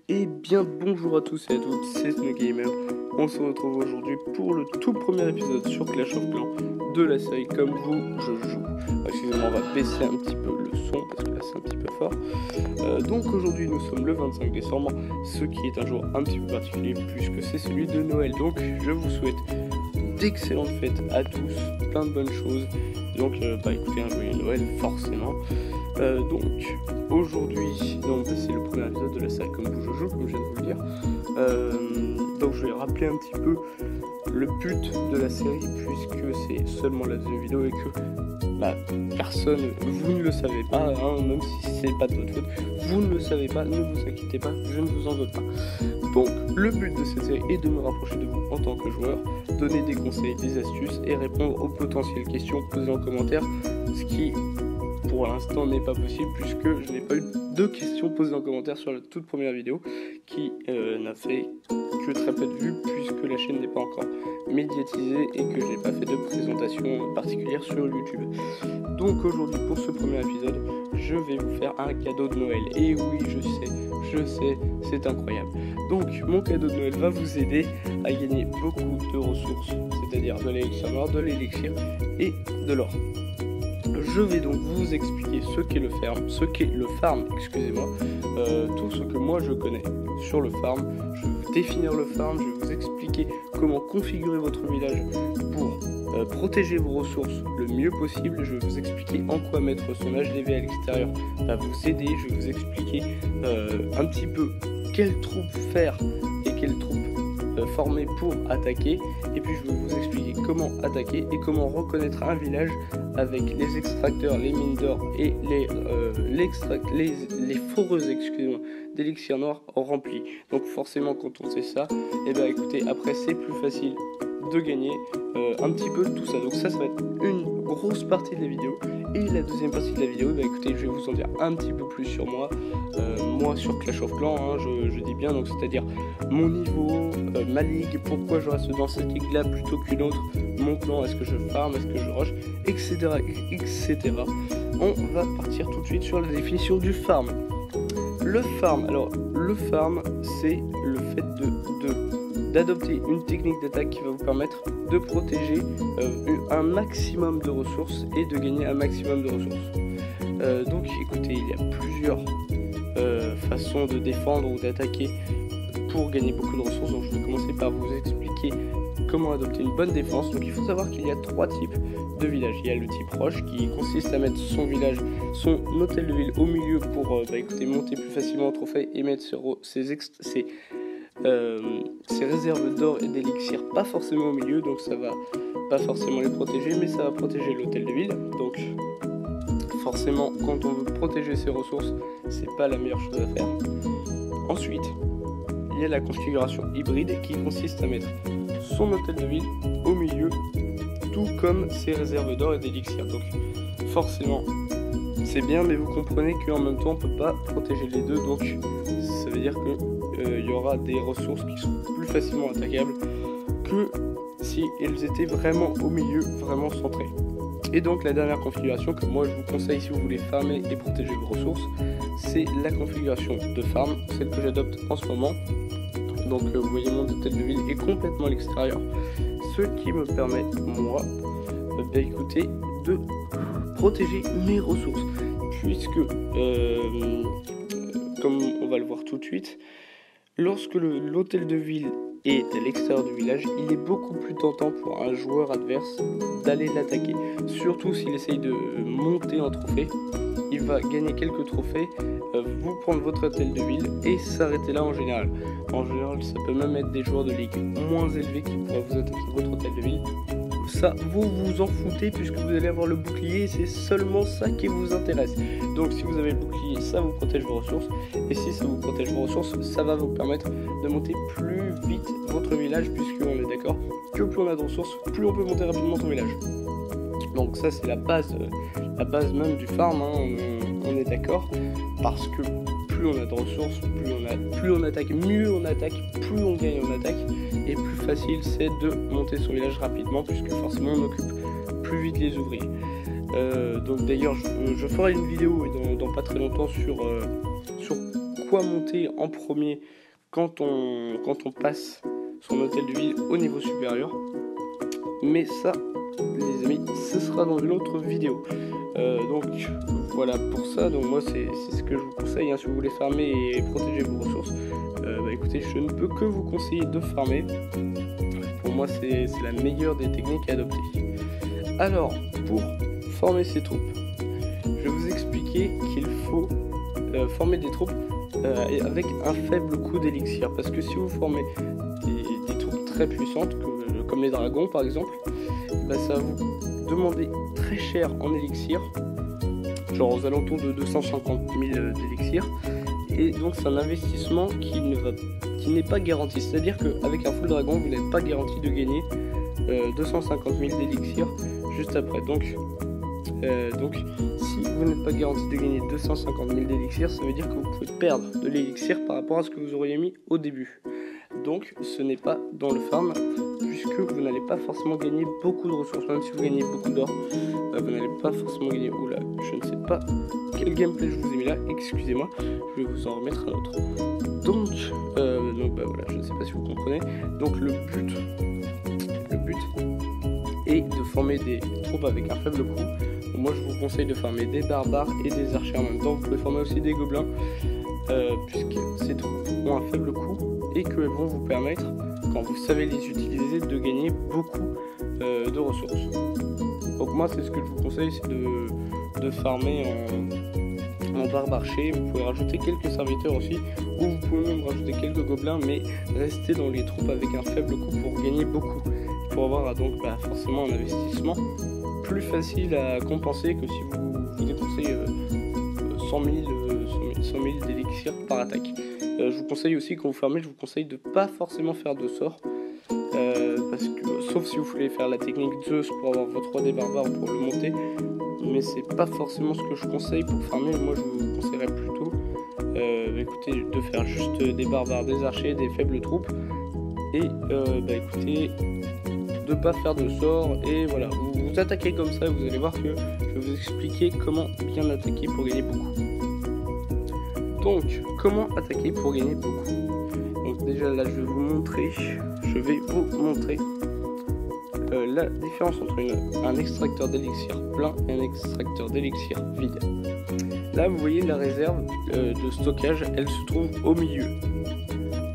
Et bien bonjour à tous et à toutes, c'est SnowGamer. On se retrouve aujourd'hui pour le tout premier épisode sur Clash of Clans de la série Comme vous, je joue. Excusez-moi, on va baisser un petit peu le son parce que là c'est un petit peu fort. Donc aujourd'hui nous sommes le 25 décembre, ce qui est un jour un petit peu particulier puisque c'est celui de Noël. Donc je vous souhaite d'excellentes fêtes à tous, plein de bonnes choses. Donc écoutez, un joyeux Noël forcément. Donc aujourd'hui, c'est le premier épisode de la série Comme vous, je joue, comme je viens de vous le dire. Donc je vais rappeler un petit peu le but de la série puisque c'est seulement la deuxième vidéo et que personne, vous ne le savez pas, même si c'est pas de votre faute, vous ne le savez pas, ne vous inquiétez pas, je ne vous en veux pas. Donc le but de cette série est de me rapprocher de vous en tant que joueur, donner des conseils, des astuces et répondre aux potentielles questions posées en commentaire, ce qui pour l'instant n'est pas possible puisque je n'ai pas eu de questions posées en commentaire sur la toute première vidéo qui n'a fait que très peu de vues puisque la chaîne n'est pas encore médiatisée et que je n'ai pas fait de présentation particulière sur YouTube. Donc aujourd'hui pour ce premier épisode je vais vous faire un cadeau de Noël. Et oui, je sais, c'est incroyable. Donc mon cadeau de Noël va vous aider à gagner beaucoup de ressources, c'est-à-dire de l'élixir noir, de l'élixir et de l'or. Je vais donc vous expliquer ce qu'est le farm, excusez-moi, tout ce que moi je connais sur le farm. Je vais vous définir le farm, je vais vous expliquer comment configurer votre village pour protéger vos ressources le mieux possible. Je vais vous expliquer en quoi mettre son HDV à l'extérieur va vous aider. Je vais vous expliquer un petit peu quelles troupes faire et quelles troupes former pour attaquer, et puis je vais vous expliquer comment attaquer et comment reconnaître un village avec les extracteurs, les mines d'or et les foreuses d'élixir noir remplis. Donc forcément quand on sait ça, écoutez, après c'est plus facile de gagner un petit peu tout ça. Donc ça va être une grosse partie de la vidéo, et la deuxième partie de la vidéo, écoutez, je vais vous en dire un petit peu plus sur moi, sur Clash of Clans, je dis bien, donc c'est-à-dire mon niveau, ma ligue, pourquoi je reste dans cette ligue là plutôt qu'une autre, mon clan, est-ce que je farm, est-ce que je rush, etc. On va partir tout de suite sur la définition du farm. Le farm, c'est le fait d'adopter une technique d'attaque qui va vous permettre de protéger un maximum de ressources et de gagner un maximum de ressources. Donc écoutez, il y a plusieurs façons de défendre ou d'attaquer pour gagner beaucoup de ressources. Donc je vais commencer par vous expliquer comment adopter une bonne défense. Donc il faut savoir qu'il y a trois types de villages. Il y a le type roche qui consiste à mettre son village, son hôtel de ville au milieu pour monter plus facilement en trophée et mettre ses réserves d'or et d'élixir pas forcément au milieu, donc ça va pas forcément les protéger, mais ça va protéger l'hôtel de ville. Donc forcément quand on veut protéger ses ressources, c'est pas la meilleure chose à faire. Ensuite il y a la configuration hybride qui consiste à mettre son hôtel de ville au milieu, tout comme ses réserves d'or et d'élixir. Donc forcément c'est bien, mais vous comprenez qu'en même temps on peut pas protéger les deux, donc ça veut dire que il y aura des ressources qui sont plus facilement attaquables que si elles étaient vraiment au milieu, vraiment centrées. Et donc la dernière configuration que moi je vous conseille si vous voulez farmer et protéger vos ressources, c'est la configuration de farm, celle que j'adopte en ce moment. Donc vous voyez, mon hôtel de ville est complètement à l'extérieur, ce qui me permet moi écoutez, de protéger mes ressources, puisque comme on va le voir tout de suite, lorsque l'hôtel de ville est à l'extérieur du village, il est beaucoup plus tentant pour un joueur adverse d'aller l'attaquer, surtout s'il essaye de monter en trophée. Il va gagner quelques trophées, vous prendre votre hôtel de ville et s'arrêter là en général. En général, ça peut même être des joueurs de ligue moins élevés qui pourraient vous attaquer votre hôtel de ville. Ça, vous vous en foutez puisque vous allez avoir le bouclier, c'est seulement ça qui vous intéresse. Donc si vous avez le bouclier, ça vous protège vos ressources, et si ça vous protège vos ressources, ça va vous permettre de monter plus vite votre village, puisque on est d'accord que plus on a de ressources, plus on peut monter rapidement son village. Donc ça c'est la base même du farm, on est d'accord, parce que plus on a de ressources, plus on attaque, mieux on attaque, plus on gagne en attaque, et plus facile c'est de monter son village rapidement, puisque forcément on occupe plus vite les ouvriers. Donc d'ailleurs je ferai une vidéo dans pas très longtemps sur quoi monter en premier quand on passe son hôtel de ville au niveau supérieur. Mais ça, les amis, ce sera dans une autre vidéo. Donc voilà pour ça. Donc moi c'est ce que je vous conseille, hein, si vous voulez farmer et protéger vos ressources. Écoutez, je ne peux que vous conseiller de farmer. Pour moi c'est la meilleure des techniques à adopter. Alors pour former ces troupes, je vais vous expliquer qu'il faut former des troupes avec un faible coût d'élixir. Parce que si vous formez des troupes très puissantes, comme les dragons par exemple, ça va vous demander très cher en élixir, genre aux alentours de 250 000 d'élixir. Et donc c'est un investissement qui n'est pas garanti. C'est-à-dire qu'avec un full dragon, vous n'êtes pas garanti de gagner 250 000 d'élixir juste après. Donc si vous n'êtes pas garanti de gagner 250 000 d'élixir, ça veut dire que vous pouvez perdre de l'élixir par rapport à ce que vous auriez mis au début. Donc ce n'est pas dans le farm, puisque vous n'allez pas forcément gagner beaucoup de ressources. Même si vous gagnez beaucoup d'or, vous n'allez pas forcément gagner. Oula, je ne sais pas quel gameplay je vous ai mis là, excusez-moi, je vais vous en remettre un autre. Donc voilà, je ne sais pas si vous comprenez. Donc le but est de former des troupes avec un faible coût. Donc, moi je vous conseille de former des barbares et des archers en même temps. Vous pouvez former aussi des gobelins, puisque ces troupes ont un faible coût et qu'elles vont vous permettre, quand vous savez les utiliser, de gagner beaucoup de ressources. Donc moi c'est ce que je vous conseille, c'est de farmer en barbarcher. Vous pouvez rajouter quelques serviteurs aussi, ou vous pouvez même rajouter quelques gobelins, mais rester dans les troupes avec un faible coût pour gagner beaucoup, pour avoir donc forcément un investissement plus facile à compenser que si vous dépensez 100 000 d'élixir par attaque. Je vous conseille aussi, quand vous farmez, je vous conseille de pas forcément faire de sorts, parce que sauf si vous voulez faire la technique Zeus pour avoir votre roi des barbares pour le monter, mais c'est pas forcément ce que je conseille pour farmer. Moi je vous conseillerais plutôt écoutez, de faire juste des barbares, des archers, des faibles troupes, et écoutez, de pas faire de sorts, et voilà, vous attaquez comme ça, vous allez voir que je vais vous expliquer comment bien attaquer pour gagner beaucoup. Donc, comment attaquer pour gagner beaucoup? Donc déjà là, je vais vous montrer la différence entre un extracteur d'élixir plein et un extracteur d'élixir vide. Là, vous voyez la réserve de stockage, elle se trouve au milieu.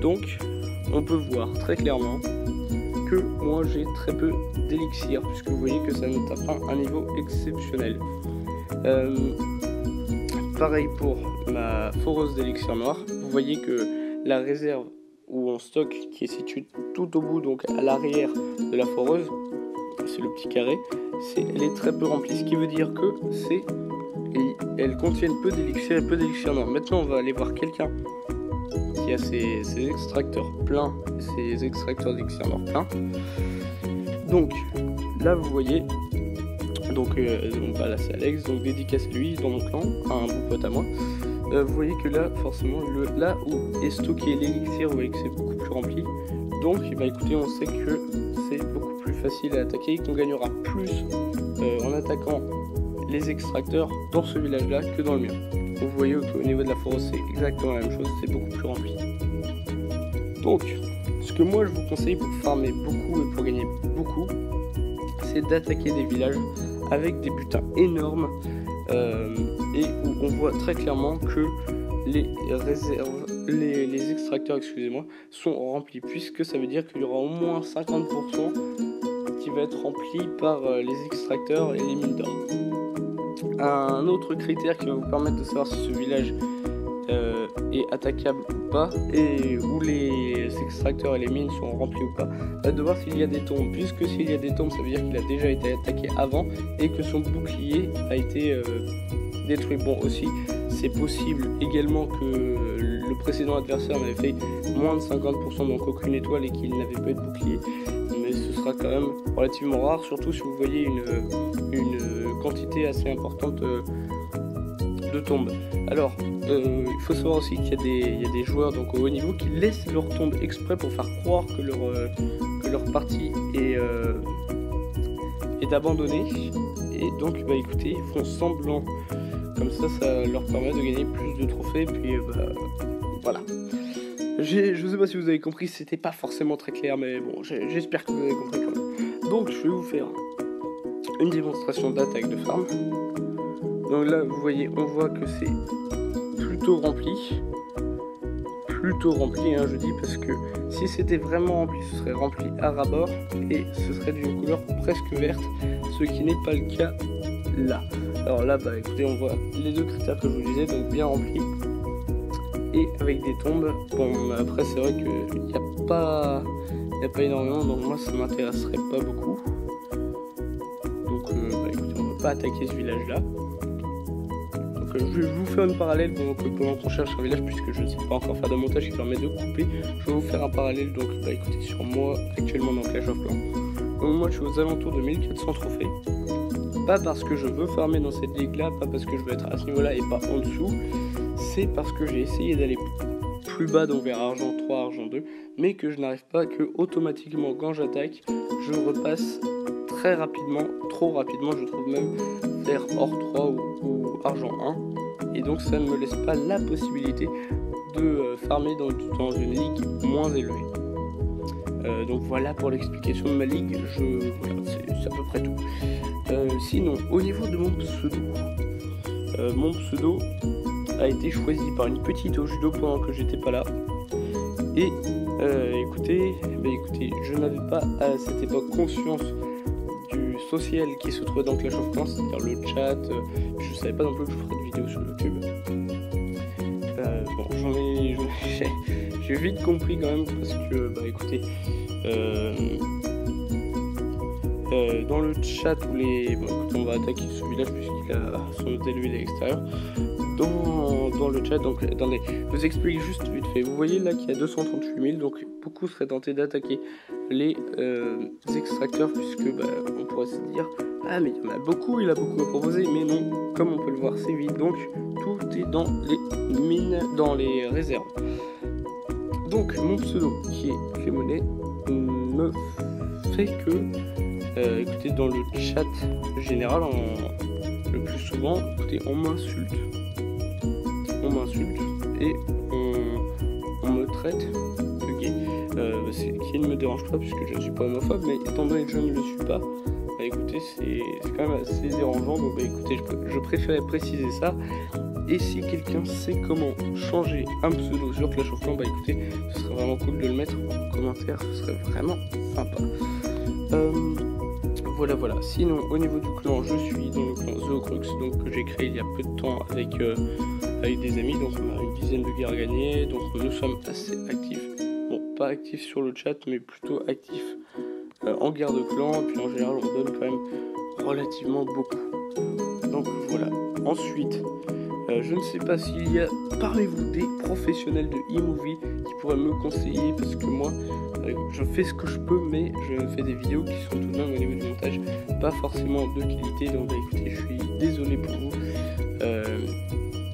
Donc, on peut voir très clairement que moi j'ai très peu d'élixir, puisque vous voyez que ça nous tapera un niveau exceptionnel. Pareil pour ma foreuse d'élixir noir, vous voyez que la réserve où on stocke, qui est située tout au bout, donc à l'arrière de la foreuse, c'est le petit carré, elle est très peu remplie, ce qui veut dire que elle contient peu d'élixir et peu d'élixir noir. Maintenant on va aller voir quelqu'un qui a ses extracteurs pleins, ses extracteurs d'élixir noir pleins. Donc là vous voyez, donc là c'est Alex, donc dédicace à lui dans mon clan, un bon pote à moi. Vous voyez que là forcément là où est stocké l'élixir, vous voyez que c'est beaucoup plus rempli. Donc écoutez, on sait que c'est beaucoup plus facile à attaquer et qu'on gagnera plus en attaquant les extracteurs dans ce village là que dans le mien. Donc vous voyez qu'au niveau de la forêt c'est exactement la même chose, c'est beaucoup plus rempli. Donc ce que moi je vous conseille pour farmer beaucoup et pour gagner beaucoup, c'est d'attaquer des villages avec des butins énormes et où on voit très clairement que les extracteurs sont remplis, puisque ça veut dire qu'il y aura au moins 50% qui va être rempli par les extracteurs et les mines d'or. Un autre critère qui va vous permettre de savoir si ce village est attaquable ou pas, et où les extracteurs et les mines sont remplis ou pas, va de voir s'il y a des tombes, puisque s'il y a des tombes, ça veut dire qu'il a déjà été attaqué avant et que son bouclier a été détruit. Bon, aussi c'est possible également que le précédent adversaire n'avait fait moins de 50%, donc aucune étoile, et qu'il n'avait pas eu de bouclier, mais ce sera quand même relativement rare, surtout si vous voyez une quantité assez importante de tombes. Alors il faut savoir aussi qu'il y a des joueurs donc au haut niveau qui laissent leur tombe exprès pour faire croire que leur partie est abandonnée, et donc écoutez, ils font semblant, comme ça leur permet de gagner plus de trophées, puis voilà. Je sais pas si vous avez compris, c'était pas forcément très clair, mais bon, j'espère que vous avez compris quand même. Donc je vais vous faire une démonstration d'attaque de farm. Donc là, vous voyez, on voit que c'est plutôt rempli. Plutôt rempli, hein, je dis, parce que si c'était vraiment rempli, ce serait rempli à ras-bord et ce serait d'une couleur presque verte, ce qui n'est pas le cas là. Alors là, bah écoutez, on voit les deux critères que je vous disais, donc bien rempli et avec des tombes. Bon, après c'est vrai qu'il n'y a pas énormément, donc moi ça m'intéresserait pas beaucoup. Donc bah écoutez, on va pas attaquer ce village là. Donc je vais vous faire une parallèle pendant qu'on cherche un village, puisque je ne sais pas encore faire de montage qui permet de couper. Je vais vous faire un parallèle, donc bah écoutez, sur moi actuellement dans Clash of Clans. Donc moi je suis aux alentours de 1400 trophées. Pas parce que je veux farmer dans cette ligue là, pas parce que je veux être à ce niveau là et pas en dessous. C'est parce que j'ai essayé d'aller plus bas, donc vers argent 3, argent 2, mais que je n'arrive pas, que automatiquement quand j'attaque, je repasse très rapidement, trop rapidement je trouve même, vers or 3 ou argent 1, et donc ça ne me laisse pas la possibilité de farmer dans une ligue moins élevée. Donc voilà pour l'explication de ma ligue, voilà, c'est à peu près tout. Sinon, au niveau de mon pseudo a été choisi par une petite au judo pendant que j'étais pas là. Et écoutez, je n'avais pas à cette époque conscience du social qui se trouvait dans Clash of Clans, c'est-à-dire le chat. Je savais pas non plus que je ferais des vidéos sur YouTube. Bon, j'ai vite compris quand même, parce que bah écoutez, dans le chat où écoutez, on va attaquer ce village puisqu'il a son hôtel à l'extérieur. Dans le chat, donc attendez, je vous explique juste vite fait. Vous voyez là qu'il y a 238 000, donc beaucoup seraient tentés d'attaquer les extracteurs, puisque bah, on pourrait se dire ah mais il y en a beaucoup, il a beaucoup à proposer, mais non, comme on peut le voir c'est vide, donc tout est dans les mines, dans les réserves. Donc mon pseudo qui est Clémonet me fait que écoutez, dans le chat général, le plus souvent, écoutez, on m'insulte et on me traite de gay, ce qui ne me dérange pas puisque je ne suis pas homophobe, mais étant donné que je ne le suis pas, bah écoutez, c'est quand même assez dérangeant, donc bah écoutez, je préférais préciser ça. Et si quelqu'un sait comment changer un pseudo sur Clash of Clans, bah écoutez, ce serait vraiment cool de le mettre en commentaire, ce serait vraiment sympa. Voilà. Sinon, au niveau du clan, je suis dans le clan The Crux, donc que j'ai créé il y a peu de temps avec des amis. Donc on a une dizaine de guerres gagnées, donc nous sommes assez actifs. Bon, pas actifs sur le chat, mais plutôt actifs en guerre de clan. Et puis en général, on donne quand même relativement beaucoup. Donc voilà. Ensuite, je ne sais pas s'il y a parmi vous des professionnels de e-movie qui pourraient me conseiller, parce que moi je fais ce que je peux, mais je fais des vidéos qui sont tout de même au niveau du montage pas forcément de qualité. Donc bah, écoutez, je suis désolé pour vous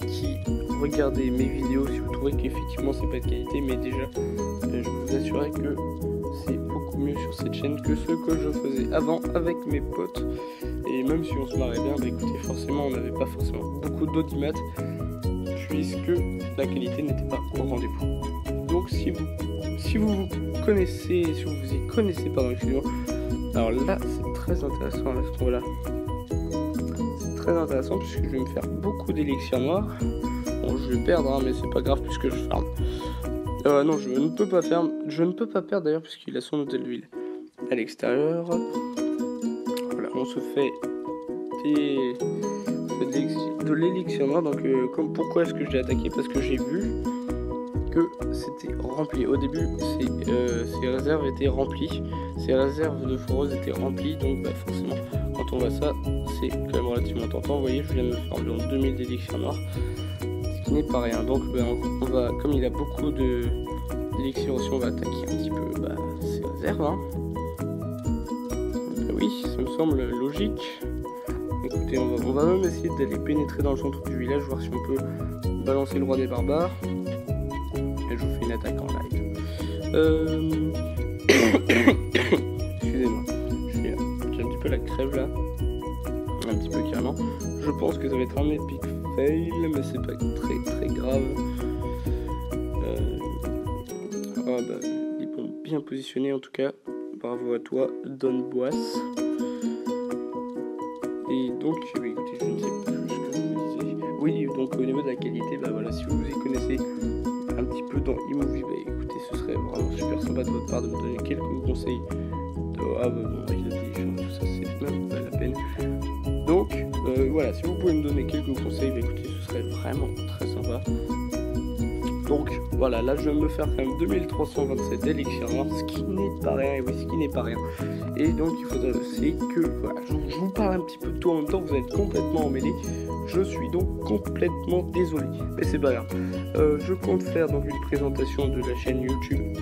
qui regardez mes vidéos si vous trouvez qu'effectivement c'est pas de qualité, mais déjà je vous assurerai que c'est beaucoup mieux sur cette chaîne que ce que je faisais avant avec mes potes. Et même si on se marrait bien, bah écoutez, forcément on n'avait pas forcément beaucoup d'audimat puisque la qualité n'était pas au rendez-vous. Donc si vous connaissez, si vous vous y connaissez, pardon, excusez-moi, alors là c'est très intéressant à ce moment-là. C'est très intéressant puisque je vais me faire beaucoup d'élixirs noirs. Bon, je vais perdre, hein, mais c'est pas grave puisque je farme. Non, je ne peux pas perdre d'ailleurs puisqu'il a son hôtel de ville à l'extérieur. Voilà, on se fait de l'élixir noir. Donc pourquoi est-ce que je l'ai attaqué? Parce que j'ai vu que c'était rempli. Au début, ces réserves étaient remplies. Ces réserves de foreuse étaient remplies. Donc bah, forcément, quand on voit ça, c'est quand même relativement tentant. Vous voyez, je viens de me faire environ 2000 d'élixirs noirs, ce qui n'est pas rien. Donc bah, on va, comme il a beaucoup d'élixirs aussi, on va attaquer un petit peu ces réserves. Hein. Oui, ça me semble logique. Écoutez, on va même essayer d'aller pénétrer dans le centre du village, voir si on peut balancer le roi des barbares. Et je vous fais une attaque en live. Excusez-moi, j'ai un petit peu la crève là. Un petit peu carrément. Je pense que ça va être un epic fail, mais c'est pas très grave. moi, ils vont bien positionner en tout cas. Bravo à toi, Don Boas. Et donc, écoutez, je ne sais plus ce que je vous disais. Oui, donc au niveau de la qualité, voilà, si vous y connaissez un petit peu dans iMovie, écoutez, ce serait vraiment super sympa de votre part de me donner quelques conseils. Avec l'intelligence, tout ça, c'est même pas la peine. Donc, voilà, si vous pouvez me donner quelques conseils, écoutez, ce serait vraiment très sympa. Donc, voilà, là, je vais me faire quand même 2327 élixirs noirs, ce qui n'est pas rien, et oui, ce qui n'est pas rien. Et donc, il faudrait aussi que, voilà, je vous parle un petit peu de tout en même temps, vous êtes complètement emmêlés. Je suis donc complètement désolé, mais c'est pas grave. Je compte faire donc une présentation de la chaîne YouTube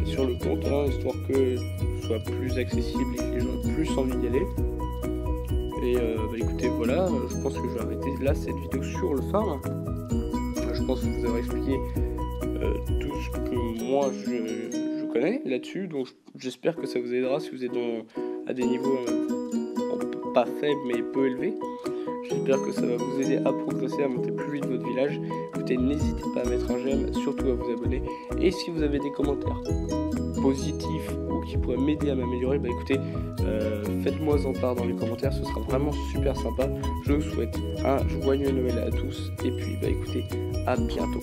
sur le compte, histoire que ce soit plus accessible et que les gens aient plus envie d'y aller. Et écoutez, voilà, je pense que je vais arrêter là cette vidéo sur le phare. Je pense que vous avoir expliqué tout ce que moi je connais là-dessus, donc j'espère que ça vous aidera si vous êtes à des niveaux pas faibles mais peu élevés. J'espère que ça va vous aider à progresser, à monter plus vite votre village. Écoutez, n'hésitez pas à mettre un j'aime, surtout à vous abonner. Et si vous avez des commentaires positifs ou qui pourraient m'aider à m'améliorer, écoutez, faites-moi en part dans les commentaires, ce sera vraiment super sympa. Je vous souhaite un joyeux Noël à tous et puis écoutez, à bientôt.